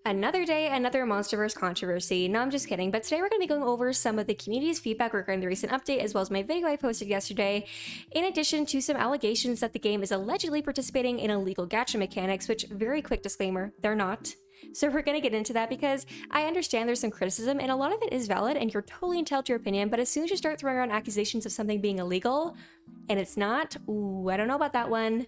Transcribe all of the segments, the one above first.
Another day, another MonsterVerse controversy. No, I'm just kidding. But today we're going to be going over some of the community's feedback regarding the recent update, as well as my video I posted yesterday, in addition to some allegations that the game is allegedly participating in illegal gacha mechanics, which, very quick disclaimer, they're not. So we're going to get into that because I understand there's some criticism and a lot of it is valid and you're totally entitled to your opinion, but as soon as you start throwing around accusations of something being illegal and it's not, ooh, I don't know about that one.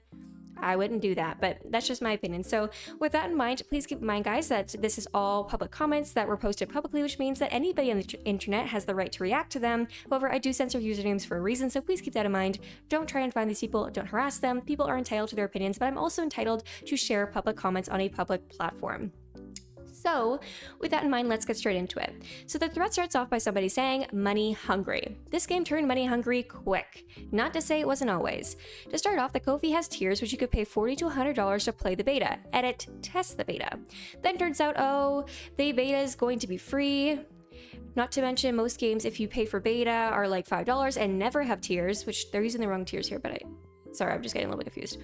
I wouldn't do that, but that's just my opinion. So with that in mind, please keep in mind, guys, that this is all public comments that were posted publicly, which means that anybody on the internet has the right to react to them. However, I do censor usernames for a reason, so please keep that in mind. Don't try and find these people, don't harass them. People are entitled to their opinions, but I'm also entitled to share public comments on a public platform. So with that in mind, let's get straight into it. So the thread starts off by somebody saying, money hungry. This game turned money hungry quick. Not to say it wasn't always. To start off, the Kofi has tiers which you could pay $40 to $100 to play the beta, edit, test the beta. Then turns out, oh, the beta is going to be free. Not to mention most games, if you pay for beta, are like $5 and never have tiers, which they're using the wrong tiers here, but sorry, I'm just getting a little bit confused.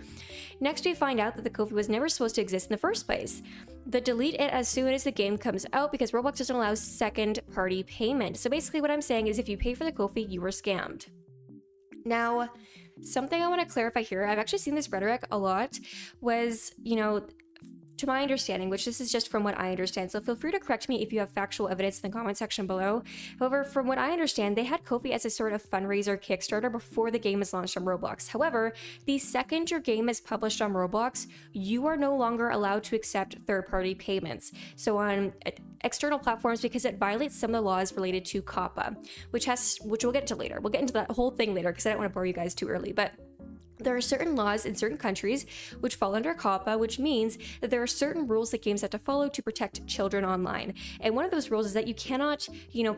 Next, we find out that the Kofi was never supposed to exist in the first place. They delete it as soon as the game comes out because Roblox doesn't allow second-party payment. So basically what I'm saying is if you pay for the Kofi, you were scammed. Now, something I want to clarify here, I've actually seen this rhetoric a lot, was, to my understanding, which this is just from what I understand, so feel free to correct me if you have factual evidence in the comment section below. However, from what I understand, they had Kofi as a sort of fundraiser Kickstarter before the game is launched on Roblox. However, the second your game is published on Roblox, you are no longer allowed to accept third-party payments. So on external platforms, because it violates some of the laws related to COPPA, which we'll get to later. We'll get into that whole thing later because I don't want to bore you guys too early, but there are certain laws in certain countries which fall under COPPA, which means that there are certain rules that games have to follow to protect children online. And one of those rules is that you cannot,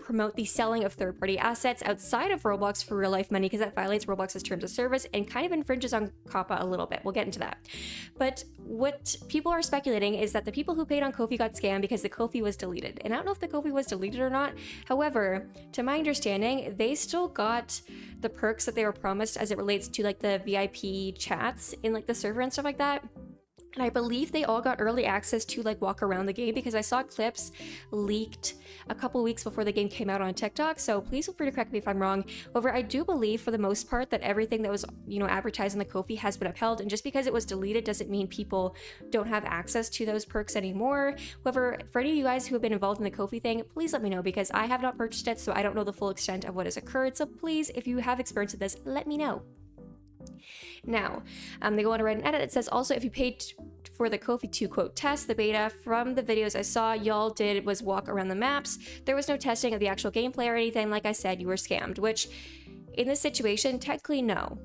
promote the selling of third-party assets outside of Roblox for real-life money because that violates Roblox's terms of service and kind of infringes on COPPA a little bit. We'll get into that. But what people are speculating is that the people who paid on Kofi got scammed because the Kofi was deleted. And I don't know if the Kofi was deleted or not. However, to my understanding, they still got the perks that they were promised as it relates to like the VIP chats in like the server and stuff like that. And I believe they all got early access to like walk around the game because I saw clips leaked a couple weeks before the game came out on TikTok. So please feel free to correct me if I'm wrong. However, I do believe for the most part that everything that was, advertised on the Kofi has been upheld. And just because it was deleted doesn't mean people don't have access to those perks anymore. However, for any of you guys who have been involved in the Kofi thing, please let me know because I have not purchased it. So I don't know the full extent of what has occurred. So please, if you have experience with this, let me know. Now, they go on to write an edit. It says also if you paid for the Kofi to quote test the beta, from the videos I saw, y'all did was walk around the maps. There was no testing of the actual gameplay or anything. Like I said, you were scammed, which in this situation, technically no.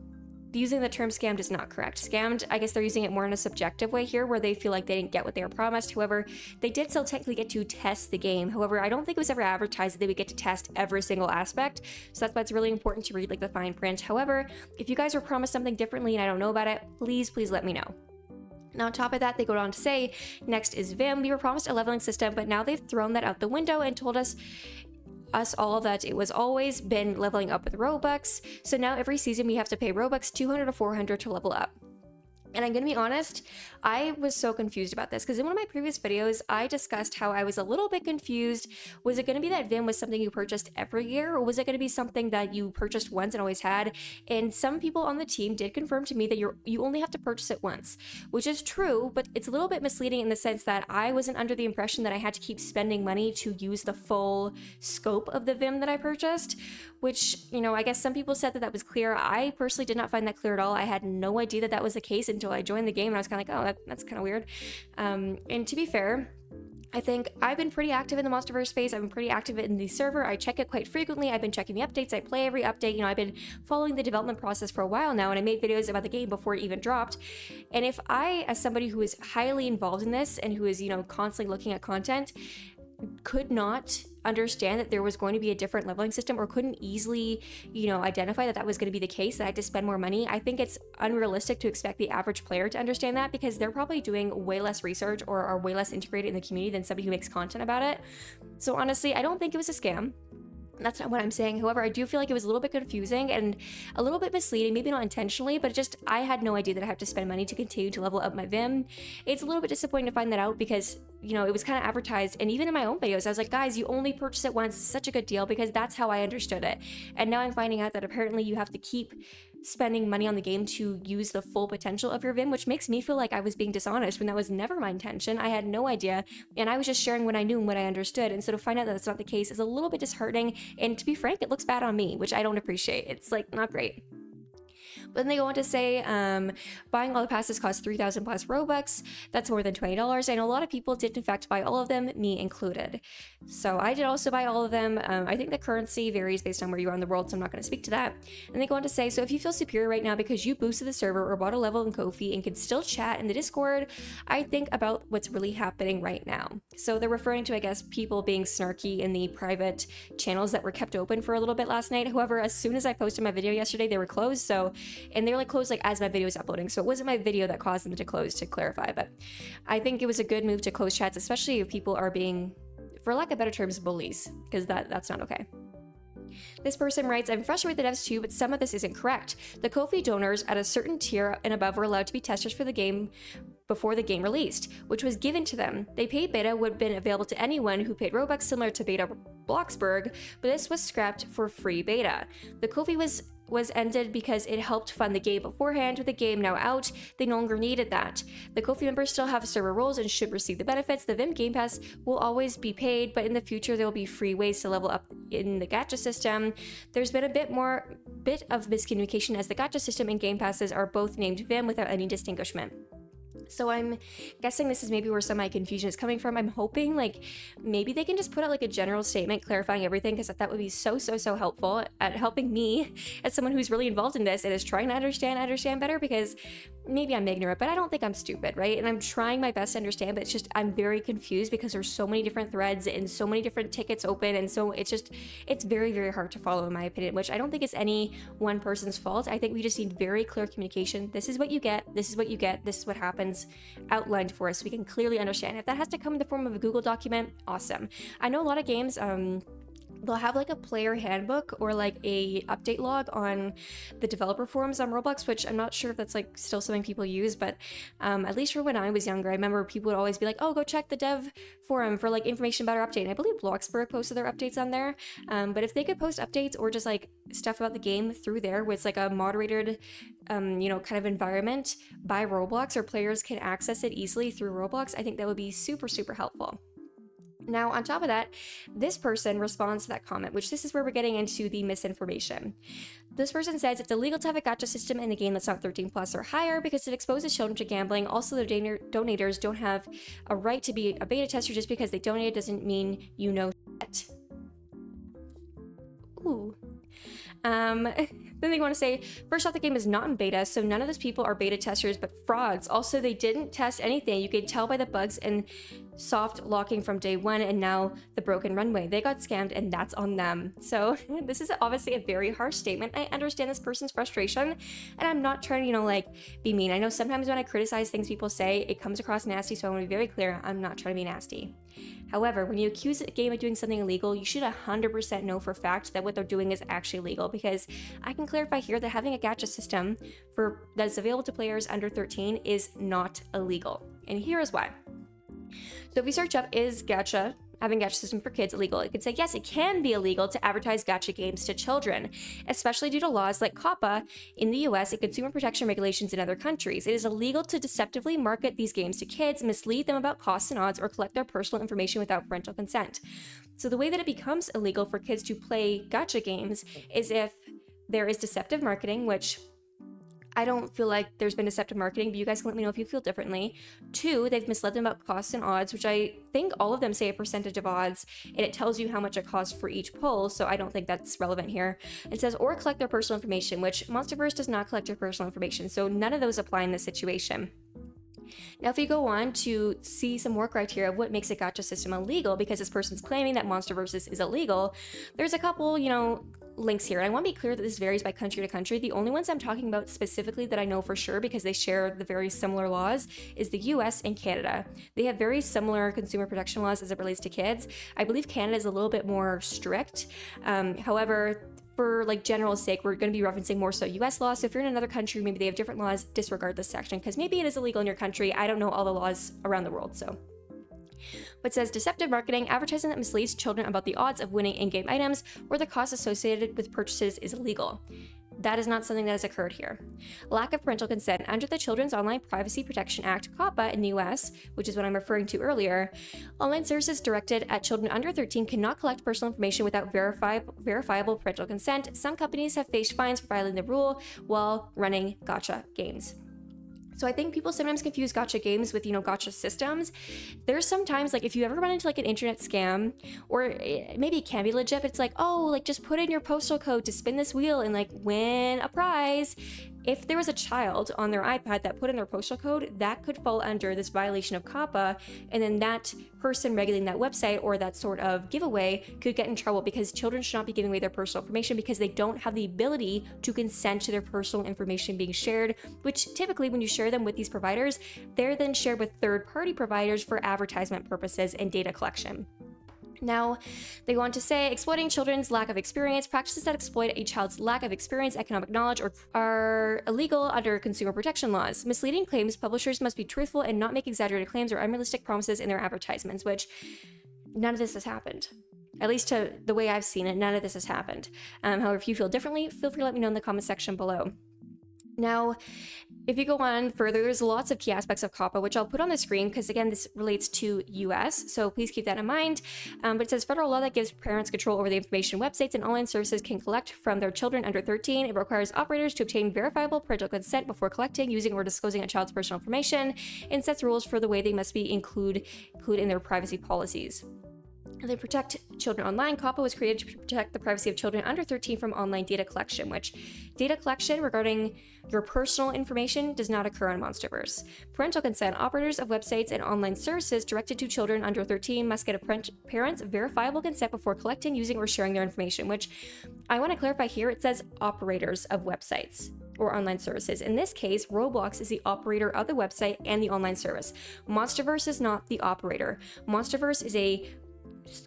Using the term scammed is not correct. Scammed, I guess they're using it more in a subjective way here where they feel like they didn't get what they were promised. However, they did still technically get to test the game. However, I don't think it was ever advertised that they would get to test every single aspect. So that's why it's really important to read like the fine print. However, if you guys were promised something differently and I don't know about it, please let me know. Now, on top of that, they go on to say, next is Vim. We were promised a leveling system, but now they've thrown that out the window and told us all that it was always been leveling up with Robux. So now every season we have to pay Robux 200 to 400 to level up. And I'm gonna be honest, I was so confused about this because in one of my previous videos, I discussed how I was a little bit confused. Was it gonna be that Vim was something you purchased every year, or was it gonna be something that you purchased once and always had? And some people on the team did confirm to me that you only have to purchase it once, which is true, but it's a little bit misleading in the sense that I wasn't under the impression that I had to keep spending money to use the full scope of the Vim that I purchased, which, I guess some people said that that was clear. I personally did not find that clear at all. I had no idea that that was the case until I joined the game and I was kind of like, oh, that's kind of weird. And to be fair, I think I've been pretty active in the MonsterVerze space. I've been pretty active in the server. I check it quite frequently. I've been checking the updates. I play every update. I've been following the development process for a while now, and I made videos about the game before it even dropped. And if I, as somebody who is highly involved in this and who is, constantly looking at content, could not understand that there was going to be a different leveling system or couldn't easily, identify that that was going to be the case, that I had to spend more money, I think it's unrealistic to expect the average player to understand that because they're probably doing way less research or are way less integrated in the community than somebody who makes content about it. So honestly, I don't think it was a scam. That's not what I'm saying. However, I do feel like it was a little bit confusing and a little bit misleading, maybe not intentionally, but just I had no idea that I have to spend money to continue to level up my Vim. It's a little bit disappointing to find that out because, you know, it was kind of advertised, and even in my own videos, I was like, guys, you only purchase it once. It's such a good deal, because that's how I understood it. And now I'm finding out that apparently you have to keep spending money on the game to use the full potential of your Vim, which makes me feel like I was being dishonest when that was never my intention. I had no idea, and I was just sharing what I knew and what I understood. And so to find out that that's not the case is a little bit disheartening, and to be frank, it looks bad on me, which I don't appreciate. It's like not great. But then they go on to say, buying all the passes costs 3,000 plus Robux. That's more than $20. And a lot of people did in fact buy all of them, me included. So I did also buy all of them. I think the currency varies based on where you are in the world, so I'm not going to speak to that. And they go on to say, so if you feel superior right now because you boosted the server or bought a level in Kofi and can still chat in the Discord, I think about what's really happening right now. So they're referring to, I guess, people being snarky in the private channels that were kept open for a little bit last night. However, as soon as I posted my video yesterday, they were closed. And they're like closed like as my video is uploading, so it wasn't my video that caused them to close, to clarify. But I think it was a good move to close chats, especially if people are being, for lack of better terms, bullies, because that's not okay. This person writes, I'm frustrated with the devs too, but some of this isn't correct. The Kofi donors at a certain tier and above were allowed to be testers for the game before the game released, which was given to them. They paid beta would have been available to anyone who paid Robux, similar to beta Bloxburg, but this was scrapped for free beta. The Kofi was ended because it helped fund the game beforehand. With the game now out, they no longer needed that. The Kofi members still have server roles and should receive the benefits. The Vim Game Pass will always be paid, but in the future there will be free ways to level up in the gacha system. There's been a bit of miscommunication, as the gacha system and Game Passes are both named Vim without any distinguishment. So I'm guessing this is maybe where some of my confusion is coming from. I'm hoping like maybe they can just put out like a general statement clarifying everything, because that would be so helpful at helping me as someone who's really involved in this and is trying to understand better, because maybe I'm ignorant, but I don't think I'm stupid, right? And I'm trying my best to understand, but it's just I'm very confused because there's so many different threads and so many different tickets open, and so it's very hard to follow, in my opinion, which I don't think is any one person's fault. I think we just need very clear communication. This is what you get, this is what you get, this is what happens, outlined for us so we can clearly understand. If that has to come in the form of a Google document, awesome. I know a lot of games they'll have like a player handbook or like a update log on the developer forums on Roblox, which I'm not sure if that's like still something people use, but at least for when I was younger, I remember people would always be like, oh, go check the dev forum for like information about our update. And I believe Bloxburg posted their updates on there. But if they could post updates or just like stuff about the game through there with like a moderated kind of environment by Roblox, or players can access it easily through Roblox, I think that would be super helpful. Now, on top of that, this person responds to that comment, which this is where we're getting into the misinformation. This person says it's illegal to have a gacha system in a game that's not 13 plus or higher because it exposes children to gambling. Also, the donators don't have a right to be a beta tester. Just because they donated doesn't mean you know shit. Ooh. Then they want to say, first off, the game is not in beta, so none of those people are beta testers, but frauds. Also, they didn't test anything. You could tell by the bugs and soft locking from day one, and now the broken runway. They got scammed, and that's on them. So this is obviously a very harsh statement. I understand this person's frustration, and I'm not trying to, be mean. I know sometimes when I criticize things people say, it comes across nasty, so I want to be very clear, I'm not trying to be nasty. However, when you accuse a game of doing something illegal, you should 100% know for a fact that what they're doing is actually legal, because I can clarify here that having a gacha system that is available to players under 13 is not illegal. And here is why. So if we search up, is having gacha system for kids illegal? It could say, yes, it can be illegal to advertise gacha games to children, especially due to laws like COPPA in the US and consumer protection regulations in other countries. It is illegal to deceptively market these games to kids, mislead them about costs and odds, or collect their personal information without parental consent. So the way that it becomes illegal for kids to play gacha games is if there is deceptive marketing, which I don't feel like there's been deceptive marketing, but you guys can let me know if you feel differently. 2, they've misled them about costs and odds, which I think all of them say a percentage of odds, and it tells you how much it costs for each pull, so I don't think that's relevant here. It says, or collect their personal information, which MonsterVerze does not collect your personal information, so none of those apply in this situation. Now, if you go on to see some more criteria of what makes a gacha system illegal, because this person's claiming that MonsterVerze is illegal, there's a couple, links here. And I want to be clear that this varies by country to country. The only ones I'm talking about specifically that I know for sure because they share the very similar laws is the US and Canada. They have very similar consumer protection laws as it relates to kids. I believe Canada is a little bit more strict. However, for like general sake, we're going to be referencing more so US law. So if you're in another country, maybe they have different laws, disregard this section because maybe it is illegal in your country. I don't know all the laws around the world, so. But says deceptive marketing, advertising that misleads children about the odds of winning in-game items or the cost associated with purchases is illegal. That is not something that has occurred here. Lack of parental consent. Under the Children's Online Privacy Protection Act, COPPA, in the US, which is what I'm referring to earlier, online services directed at children under 13 cannot collect personal information without verifiable parental consent. Some companies have faced fines for violating the rule while running gacha games. So I think people sometimes confuse gacha games with, gacha systems. There's sometimes, like, if you ever run into, like, an internet scam, or maybe it can be legit, but it's like, oh, like, just put in your postal code to spin this wheel and, like, win a prize. If there was a child on their iPad that put in their postal code, that could fall under this violation of COPPA, and then that person regulating that website or that sort of giveaway could get in trouble because children should not be giving away their personal information because they don't have the ability to consent to their personal information being shared, which typically when you share them with these providers, they're then shared with third-party providers for advertisement purposes and data collection. Now, they go on to say, exploiting children's lack of experience, practices that exploit a child's lack of experience, economic knowledge, or are illegal under consumer protection laws. Misleading claims, publishers must be truthful and not make exaggerated claims or unrealistic promises in their advertisements, which none of this has happened. At least to the way I've seen it, none of this has happened. However, if you feel differently, feel free to let me know in the comment section below. Now, if you go on further, there's lots of key aspects of COPPA, which I'll put on the screen because, again, this relates to US, so please keep that in mind. But it says federal law that gives parents control over the information websites and online services can collect from their children under 13. It requires operators to obtain verifiable parental consent before collecting, using, or disclosing a child's personal information, and sets rules for the way they must be included in their privacy policies. They protect children online. COPPA was created to protect the privacy of children under 13 from online data collection, which data collection regarding your personal information does not occur on MonsterVerze. Parental consent. Operators of websites and online services directed to children under 13 must get a parent's verifiable consent before collecting, using, or sharing their information, which I want to clarify here. It says operators of websites or online services. In this case, Roblox is the operator of the website and the online service. MonsterVerze is not the operator. MonsterVerze is a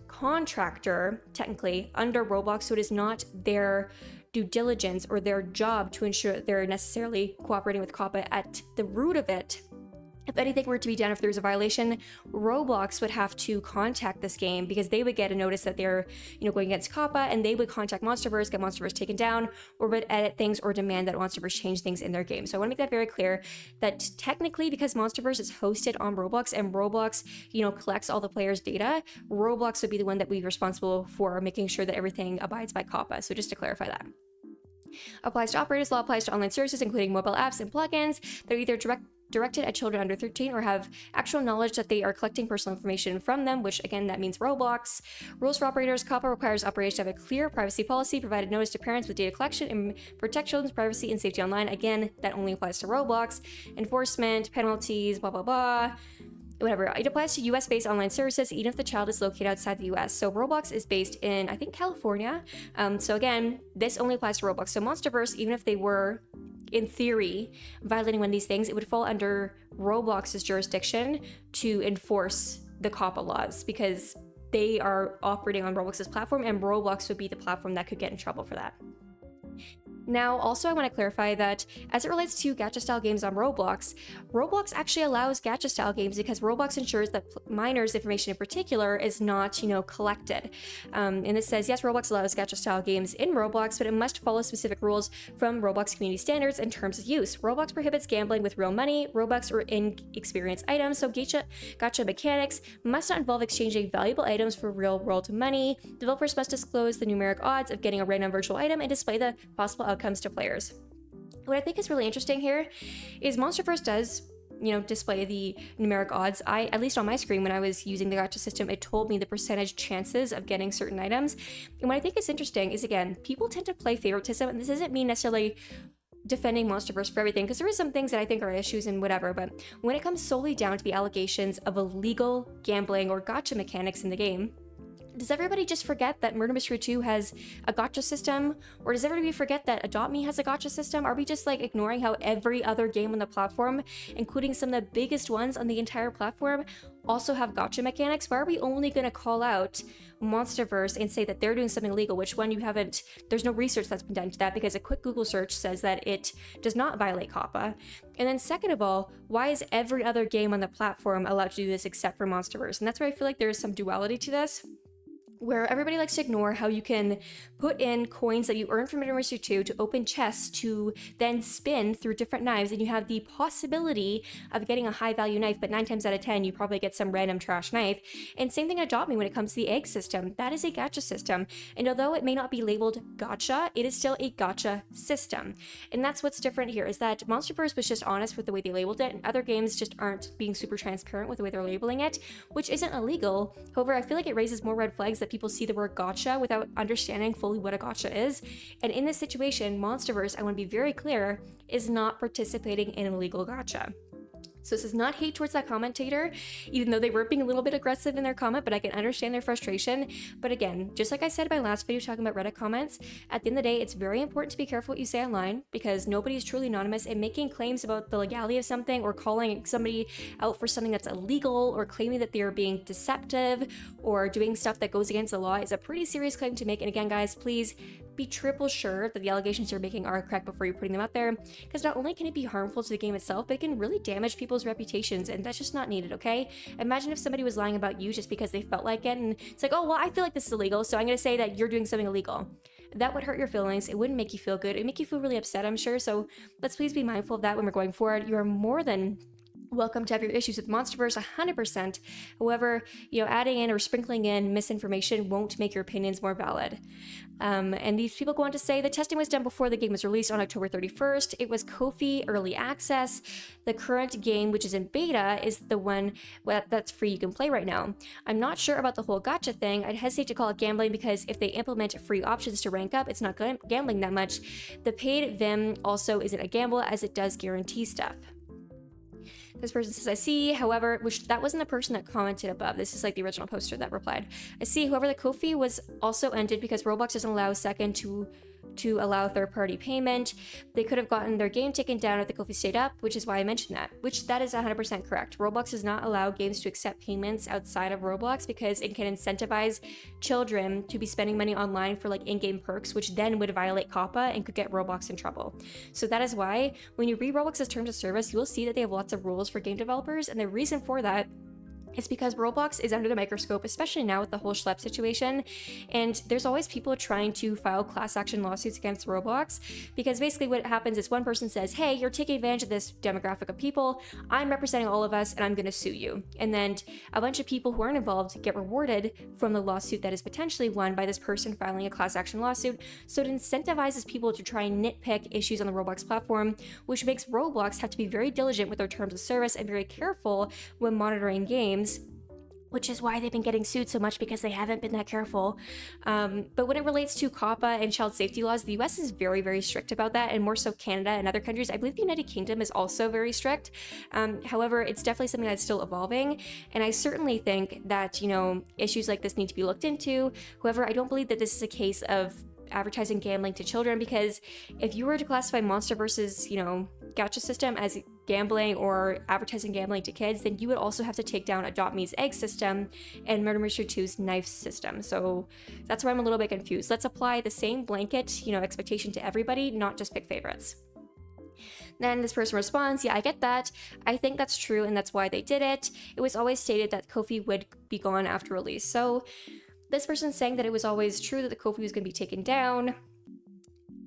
contractor, technically, under Roblox, so it is not their due diligence or their job to ensure that they're necessarily cooperating with COPPA at the root of it. If anything were to be done, if there's a violation, Roblox would have to contact this game because they would get a notice that they're, going against COPPA, and they would contact MonsterVerze, get MonsterVerze taken down, or would edit things or demand that MonsterVerze change things in their game. So I want to make that very clear that technically, because MonsterVerze is hosted on Roblox and Roblox, collects all the players' data, Roblox would be the one that would be responsible for making sure that everything abides by COPPA. So just to clarify that. Applies to operators. Law applies to online services, including mobile apps and plugins. They're either directed at children under 13 or have actual knowledge that they are collecting personal information from them, which again, that means Roblox. Rules for operators. COPPA requires operators to have a clear privacy policy, provided notice to parents with data collection, and protect children's privacy and safety online. Again, that only applies to Roblox. Enforcement, penalties, blah, blah, blah. Whatever. It applies to US-based online services, even if the child is located outside the US. So Roblox is based in, I think, California. So again, this only applies to Roblox. So MonsterVerze, even if they were, in theory, violating one of these things, it would fall under Roblox's jurisdiction to enforce the COPPA laws because they are operating on Roblox's platform, and Roblox would be the platform that could get in trouble for that. Now, also, I want to clarify that as it relates to gacha-style games on Roblox, Roblox actually allows gacha-style games because Roblox ensures that minors' information in particular is not, collected. And it says, yes, Roblox allows gacha-style games in Roblox, but it must follow specific rules from Roblox community standards and terms of use. Roblox prohibits gambling with real money, Robux, or in-experience items, so gacha mechanics must not involve exchanging valuable items for real-world money. Developers must disclose the numeric odds of getting a random virtual item and display the possible outcomes to players. What I think is really interesting here is MonsterVerze does, display the numeric odds. At least on my screen when I was using the gacha system, it told me the percentage chances of getting certain items. And what I think is interesting is, again, people tend to play favoritism, and this isn't me necessarily defending MonsterVerze for everything, because there are some things that I think are issues and whatever, but when it comes solely down to the allegations of illegal gambling or gacha mechanics in the game, Does everybody just forget that Murder Mystery 2 has a gacha system? Or does everybody forget that Adopt Me has a gacha system? Are we just like ignoring how every other game on the platform, including some of the biggest ones on the entire platform, also have gacha mechanics? Why are we only going to call out MonsterVerze and say that they're doing something illegal, which one you haven't, there's no research that's been done to that, because a quick Google search says that it does not violate COPPA. And then second of all, why is every other game on the platform allowed to do this except for MonsterVerze? And that's where I feel like there is some duality to this, where everybody likes to ignore how you can put in coins that you earn from Murder Mystery 2 to open chests to then spin through different knives, and you have the possibility of getting a high value knife, but 9 times out of 10 you probably get some random trash knife. And same thing at Adopt Me when it comes to the egg system. That is a gacha system, and although it may not be labeled gacha, it is still a gacha system. And that's what's different here, is that MonsterVerse was just honest with the way they labeled it, and other games just aren't being super transparent with the way they're labeling it, which isn't illegal. However, I feel like it raises more red flags that people see the word gacha without understanding fully what a gacha is. And in this situation, MonsterVerze, I want to be very clear, is not participating in an illegal gacha. So this is not hate towards that commentator, even though they were being a little bit aggressive in their comment, but I can understand their frustration. But again, just like I said in my last video talking about Reddit comments, at the end of the day, it's very important to be careful what you say online, because nobody is truly anonymous, and making claims about the legality of something or calling somebody out for something that's illegal or claiming that they are being deceptive or doing stuff that goes against the law is a pretty serious claim to make. And again, guys, please be triple sure that the allegations you're making are correct before you're putting them out there, because not only can it be harmful to the game itself, but it can really damage people's reputations, and that's just not needed, okay? Imagine if somebody was lying about you just because they felt like it, and it's like, oh, well, I feel like this is illegal, so I'm gonna say that you're doing something illegal. That would hurt your feelings. It wouldn't make you feel good. It would make you feel really upset, I'm sure, so let's please be mindful of that when we're going forward. You are more than welcome to have your issues with MonsterVerse 100%. However, adding in or sprinkling in misinformation won't make your opinions more valid. And these people go on to say the testing was done before the game was released on October 31st. It was Kofi early access. The current game, which is in beta, is the one that's free you can play right now. I'm not sure about the whole gacha thing. I'd hesitate to call it gambling, because if they implement free options to rank up, it's not gambling that much. The paid Vim also isn't a gamble, as it does guarantee stuff. This person says, I see, however, which that wasn't the person that commented above. This is like the original poster that replied. I see, however, the Kofi was also ended because Roblox doesn't allow second to allow third-party payment. They could have gotten their game taken down if the Kofi stayed up, which is why I mentioned that, which that is 100% correct. Roblox does not allow games to accept payments outside of Roblox because it can incentivize children to be spending money online for like in-game perks, which then would violate COPPA and could get Roblox in trouble. So that is why when you read Roblox's terms of service, you will see that they have lots of rules for game developers, and the reason for that it's because Roblox is under the microscope, especially now with the whole schlep situation, and there's always people trying to file class action lawsuits against Roblox, because basically what happens is one person says, hey, you're taking advantage of this demographic of people, I'm representing all of us, and I'm going to sue you. And then a bunch of people who aren't involved get rewarded from the lawsuit that is potentially won by this person filing a class action lawsuit. So it incentivizes people to try and nitpick issues on the Roblox platform, which makes Roblox have to be very diligent with their terms of service and very careful when monitoring games, which is why they've been getting sued so much, because they haven't been that careful. But when it relates to COPPA and child safety laws, the US is very, very strict about that, and more so Canada and other countries. I believe the United Kingdom is also very strict. However, it's definitely something that's still evolving, and I certainly think that, issues like this need to be looked into. However, I don't believe that this is a case of advertising gambling to children, because if you were to classify MonsterVerze's, gacha system as gambling or advertising gambling to kids, then you would also have to take down Adopt Me's egg system and Murder Mystery 2's knife system. So that's where I'm a little bit confused. Let's apply the same blanket, expectation to everybody, not just pick favorites. Then this person responds, yeah, I get that. I think that's true, and that's why they did it. It was always stated that Kofi would be gone after release. So this person's saying that it was always true that the Kofi was going to be taken down.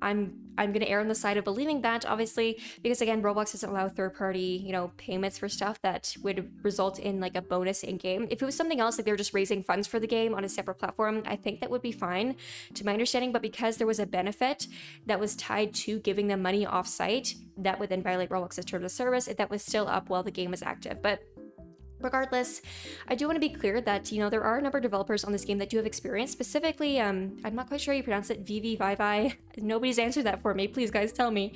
I'm going to err on the side of believing that, obviously, because again, Roblox doesn't allow third-party, payments for stuff that would result in like a bonus in-game. If it was something else, like they were just raising funds for the game on a separate platform, I think that would be fine, to my understanding. But because there was a benefit that was tied to giving them money off-site, that would then violate Roblox's terms of service if that was still up while the game was active. But Regardless, I do want to be clear that, you know, there are a number of developers on this game that do have experience. Specifically, I'm not quite sure how you pronounce it, Vivi. Nobody's answered that for me. Please, guys, tell me.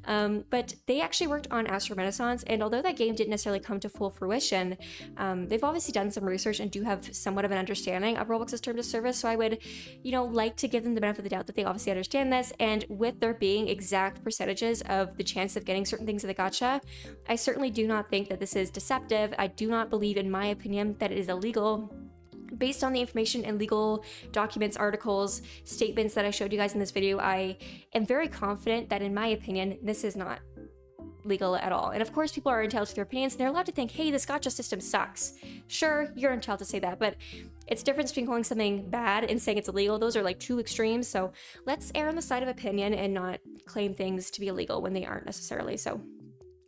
But they actually worked on Astro Renaissance, and although that game didn't necessarily come to full fruition, they've obviously done some research and do have somewhat of an understanding of Roblox's terms of service. So I would, you know, like to give them the benefit of the doubt that they obviously understand this. And with there being exact percentages of the chance of getting certain things in the gacha, I certainly do not think that this is deceptive. I do not believe, in my opinion, that it is illegal. Based on the information and legal documents, articles, statements that I showed you guys in this video, I am very confident that, in my opinion, this is not legal at all. And of course, people are entitled to their opinions, and they're allowed to think, hey, this gacha system sucks. Sure, you're entitled to say that, but it's different between calling something bad and saying it's illegal. Those are like two extremes. So let's err on the side of opinion and not claim things to be illegal when they aren't necessarily. So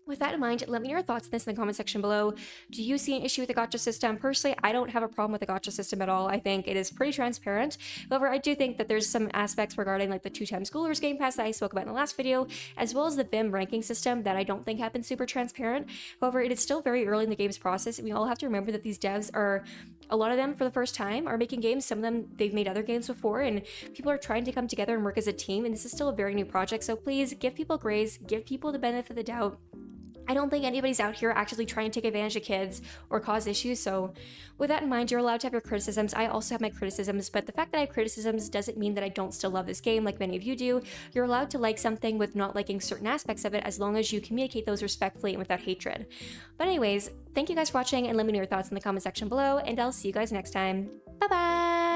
with that in mind, let me know your thoughts on this in the comment section below. Do you see an issue with the gacha system? Personally, I don't have a problem with the gacha system at all. I think it is pretty transparent. However, I do think that there's some aspects regarding like the 2x Schoolers Game Pass that I spoke about in the last video, as well as the VIM ranking system that I don't think have been super transparent. However, it is still very early in the game's process, and we all have to remember that these devs are, a lot of them for the first time, are making games. Some of them, they've made other games before, and people are trying to come together and work as a team, and this is still a very new project. So please give people grace, give people the benefit of the doubt. I don't think anybody's out here actually trying to take advantage of kids or cause issues. So with that in mind, you're allowed to have your criticisms. I also have my criticisms, but the fact that I have criticisms doesn't mean that I don't still love this game like many of you do. You're allowed to like something with not liking certain aspects of it, as long as you communicate those respectfully and without hatred. But anyways, thank you guys for watching, and let me know your thoughts in the comment section below, and I'll see you guys next time. Bye bye!